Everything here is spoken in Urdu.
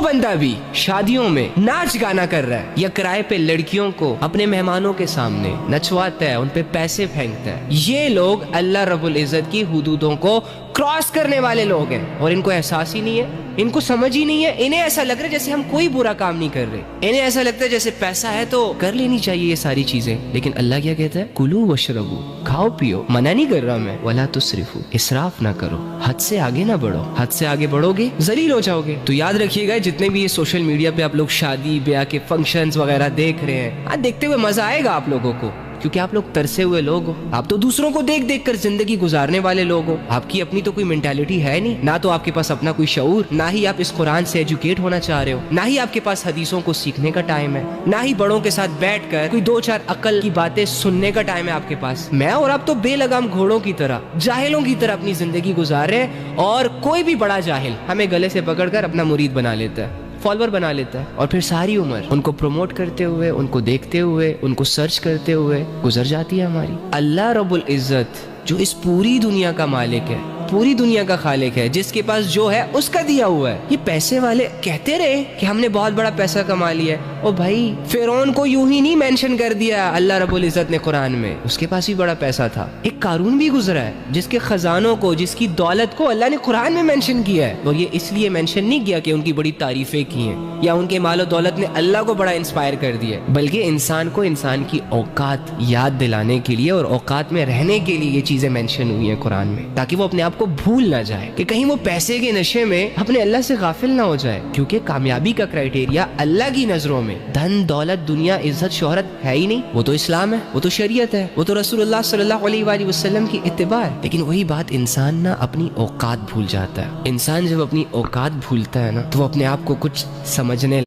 بندہ بھی شادیوں میں ناچ گانا کر رہا ہے یا کرائے پہ لڑکیوں کو اپنے مہمانوں کے سامنے نچواتا ہے، ان پہ پیسے پھینکتا ہے، یہ لوگ اللہ رب العزت کی حدودوں کو کراس کرنے والے لوگ ہیں، اور ان کو احساس ہی نہیں ہے، ان کو سمجھ ہی نہیں ہے۔ انہیں ایسا لگ رہا ہے جیسے ہم کوئی برا کام نہیں کر رہے، انہیں ایسا لگتا ہے جیسے پیسہ ہے تو کر لینی چاہیے یہ ساری چیزیں۔ لیکن اللہ کیا کہتا ہے؟ کلو واشربو، کھاؤ پیو، منع نہیں کر رہا میں، ولا تسرفو، اسراف نہ کرو، حد سے آگے نہ بڑھو، حد سے آگے بڑھو گے ذلیل ہو جاؤ گے۔ تو یاد رکھیے گا جتنے بھی یہ سوشل میڈیا پہ آپ لوگ شادی بیاہ کے فنکشنز وغیرہ دیکھ رہے ہیں، دیکھتے ہوئے مزہ آئے گا آپ لوگوں کو، کیونکہ آپ لوگ ترسے ہوئے لوگ ہو، آپ تو دوسروں کو دیکھ دیکھ کر زندگی گزارنے والے لوگ ہو، آپ کی اپنی تو کوئی مینٹالٹی ہے نہیں، نہ تو آپ کے پاس اپنا کوئی شعور، نہ ہی آپ اس قرآن سے ایجوکیٹ ہونا چاہ رہے ہو، نہ ہی آپ کے پاس حدیثوں کو سیکھنے کا ٹائم ہے، نہ ہی بڑوں کے ساتھ بیٹھ کر کوئی دو چار عقل کی باتیں سننے کا ٹائم ہے آپ کے پاس۔ میں اور آپ تو بے لگام گھوڑوں کی طرح، جاہلوں کی طرح اپنی زندگی گزار رہے ہیں، اور کوئی بھی بڑا جاہل ہمیں گلے سے پکڑ کر اپنا مرید بنا لیتا ہے، فالوور بنا لیتا ہے، اور پھر ساری عمر ان کو پروموٹ کرتے ہوئے، ان کو دیکھتے ہوئے، ان کو سرچ کرتے ہوئے گزر جاتی ہے ہماری۔ اللہ رب العزت جو اس پوری دنیا کا مالک ہے، پوری دنیا کا خالق ہے، جس کے پاس جو ہے اس کا دیا ہوا ہے، یہ پیسے والے کہتے رہے کہ ہم نے بہت بڑا پیسہ کما لیا ہے، اور بھائی فرعون کو یوں ہی نہیں مینشن کر دیا اللہ رب العزت نے قرآن میں، اس کے پاس بھی بڑا پیسہ تھا۔ ایک قارون بھی گزرا ہے جس کے خزانوں کو، جس کی دولت کو اللہ نے قرآن میں مینشن کیا ہے، اور یہ اس لیے مینشن نہیں کیا کہ ان کی بڑی تعریفیں کی ہیں یا ان کے مال و دولت نے اللہ کو بڑا انسپائر کر دیا، بلکہ انسان کو انسان کی اوقات یاد دلانے کے لیے اور اوقات میں رہنے کے لیے یہ چیزیں مینشن ہوئی ہیں قرآن میں، تاکہ وہ اپنے آپ کو بھول نہ جائے، کہ کہیں وہ پیسے کے نشے میں اپنے اللہ سے غافل نہ ہو جائے، کیونکہ کامیابی کا کرائٹیریا اللہ کی نظروں میں دھن دولت دنیا عزت شہرت ہے ہی نہیں، وہ تو اسلام ہے، وہ تو شریعت ہے، وہ تو رسول اللہ صلی اللہ علیہ وآلہ وسلم کی اتباع ہے۔ لیکن وہی بات انسان نہ اپنی اوقات بھول جاتا ہے۔ انسان جب اپنی اوقات بھولتا ہے نا تو وہ اپنے آپ کو کچھ سمجھنے